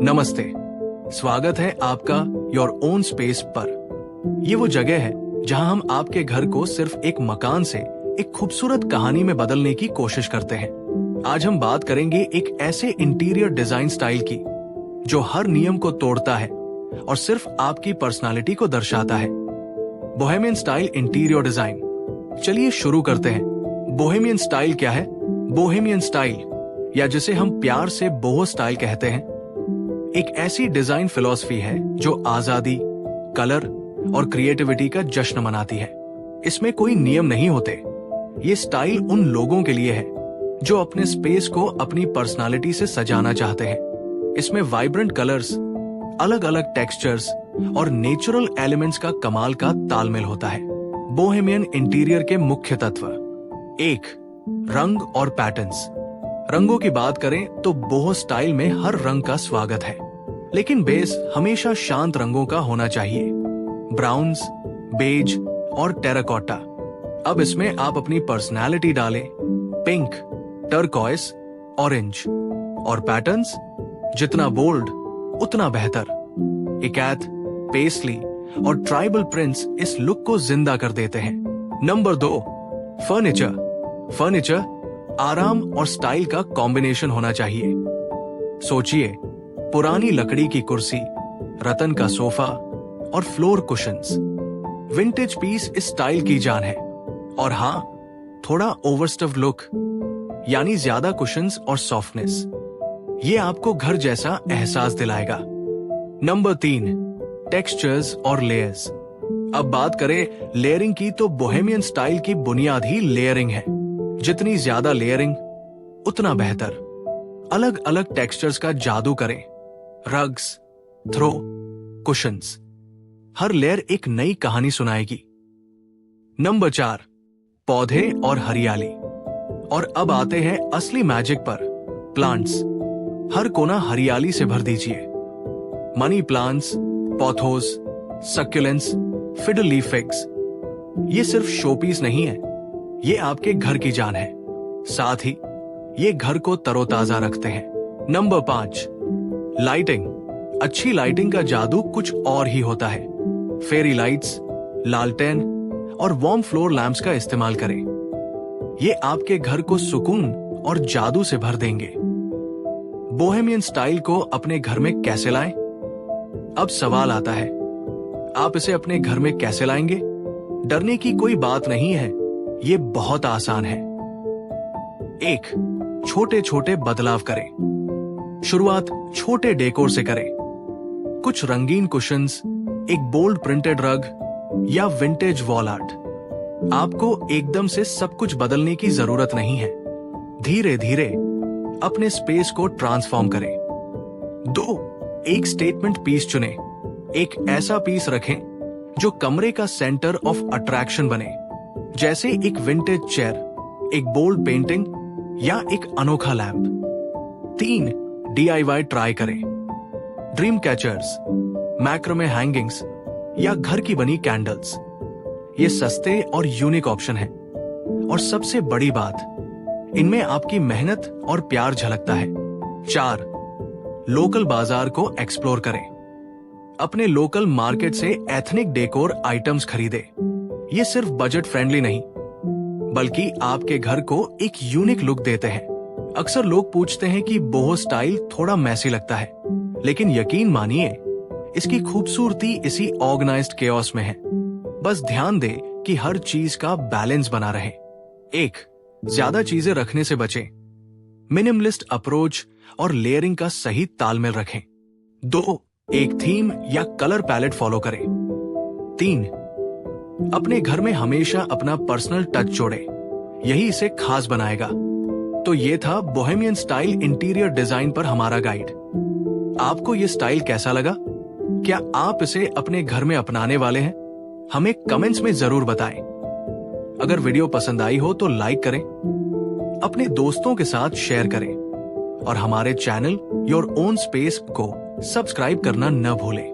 नमस्ते, स्वागत है आपका योर ओन स्पेस पर। ये वो जगह है जहां हम आपके घर को सिर्फ एक मकान से एक खूबसूरत कहानी में बदलने की कोशिश करते हैं। आज हम बात करेंगे एक ऐसे इंटीरियर डिजाइन स्टाइल की जो हर नियम को तोड़ता है और सिर्फ आपकी पर्सनालिटी को दर्शाता है। Bohemian style interior design. चलिए शुरू करते हैं। बोहेमियन स्टाइल क्या है? बोहेमियन स्टाइल, या जिसे हम प्यार से बोहो स्टाइल कहते हैं, एक ऐसी डिजाइन फिलॉसफी है जो आजादी, कलर और क्रिएटिविटी का जश्न मनाती है। इसमें कोई नियम नहीं होते। ये स्टाइल उन लोगों के लिए है जो अपने स्पेस को अपनी पर्सनालिटी से सजाना चाहते हैं। इसमें वाइब्रेंट कलर्स, अलग अलग टेक्सचर्स और नेचुरल एलिमेंट्स का कमाल का तालमेल होता है। बोहेमियन इंटीरियर के मुख्य तत्व। 1. रंग और पैटर्न्स। रंगों की बात करें तो बोहो स्टाइल में हर रंग का स्वागत है, लेकिन बेस हमेशा शांत रंगों का होना चाहिए। ब्राउन्स, बेज और टेराकोटा। अब इसमें आप अपनी पर्सनालिटी डालें। Pink, turquoise, orange. और पैटर्न्स जितना बोल्ड उतना बेहतर। इकैथ, पेस्ली और ट्राइबल प्रिंट्स इस लुक को जिंदा कर देते हैं। नंबर 2. फर्नीचर आराम और स्टाइल का कॉम्बिनेशन होना चाहिए। सोचिए, पुरानी लकड़ी की कुर्सी, रतन का सोफा और फ्लोर कुशन्स। विंटेज पीस इस स्टाइल की जान है। और हाँ, थोड़ा ओवरस्टफ्ड लुक, यानी ज्यादा कुशन्स और सॉफ्टनेस, ये आपको घर जैसा एहसास दिलाएगा। नंबर 3. टेक्सचर्स और लेयर्स। अब बात करें लेयरिंग की तो बोहेमियन स्टाइल की बुनियाद ही लेयरिंग है। जितनी ज्यादा लेयरिंग उतना बेहतर। अलग अलग टेक्सचर्स का जादू करें। रग्स, थ्रो, कुशन्स, हर लेयर एक नई कहानी सुनाएगी। नंबर 4. पौधे और हरियाली। और अब आते हैं असली मैजिक पर, प्लांट्स। हर कोना हरियाली से भर दीजिए। Money plants, pothos, succulents, fiddle leaf figs. ये सिर्फ शोपीस नहीं है, ये आपके घर की जान है। साथ ही ये घर को तरोताजा रखते हैं। नंबर 5. लाइटिंग। अच्छी लाइटिंग का जादू कुछ और ही होता है। फेरी लाइट्स, लालटेन और वार्म फ्लोर लैंप्स का इस्तेमाल करें। ये आपके घर को सुकून और जादू से भर देंगे। बोहेमियन स्टाइल को अपने घर में कैसे लाएं? अब सवाल आता है, आप इसे अपने घर में कैसे लाएंगे? डरने की कोई बात नहीं है, ये बहुत आसान है। 1. छोटे छोटे बदलाव करें। शुरुआत छोटे डेकोर से करें। कुछ रंगीन कुशन्स, एक बोल्ड प्रिंटेड रग या विंटेज वॉल आर्ट। आपको एकदम से सब कुछ बदलने की जरूरत नहीं है। धीरे धीरे अपने स्पेस को ट्रांसफॉर्म करें। 2. एक स्टेटमेंट पीस चुनें। एक ऐसा पीस रखें जो कमरे का सेंटर ऑफ अट्रैक्शन बने, जैसे एक विंटेज चेयर, एक बोल्ड पेंटिंग या एक अनोखा लैंप। 3. DIY ट्राई करें। ड्रीम कैचर्स, मैक्रोमे हैंगिंग्स या घर की बनी कैंडल्स। ये सस्ते और यूनिक ऑप्शन हैं। और सबसे बड़ी बात, इनमें आपकी मेहनत और प्यार झलकता है। 4. लोकल बाजार को एक्सप्लोर करें। अपने लोकल मार्केट से एथनिक डेकोर आइटम्स खरीदें। ये सिर्फ बजट फ्रेंडली नहीं, बल्कि आपके घर को एक यूनिक लुक देते हैं। अक्सर लोग पूछते हैं कि बोहो स्टाइल थोड़ा मैसी लगता है, लेकिन यकीन मानिए, इसकी खूबसूरती इसी ऑर्गेनाइज्ड केओस में है। बस ध्यान दें कि हर चीज का बैलेंस बना रहे। 1. ज्यादा चीजें रखने से बचें। मिनिमलिस्ट अप्रोच और लेयरिंग का सही तालमेल रखें। 2. एक थीम या कलर पैलेट फॉलो करें। 3. अपने घर में हमेशा अपना पर्सनल टच जोड़ें, यही इसे खास बनाएगा। तो ये था बोहेमियन स्टाइल इंटीरियर डिजाइन पर हमारा गाइड। आपको ये स्टाइल कैसा लगा? क्या आप इसे अपने घर में अपनाने वाले हैं? हमें कमेंट्स में जरूर बताएं। अगर वीडियो पसंद आई हो तो लाइक करें, अपने दोस्तों के साथ शेयर करें और हमारे चैनल योर ओन स्पेस को सब्सक्राइब करना न भूलें।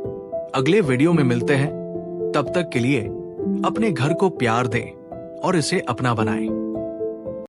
अगले वीडियो में मिलते हैं, तब तक के लिए अपने घर को प्यार दें और इसे अपना बनाएं।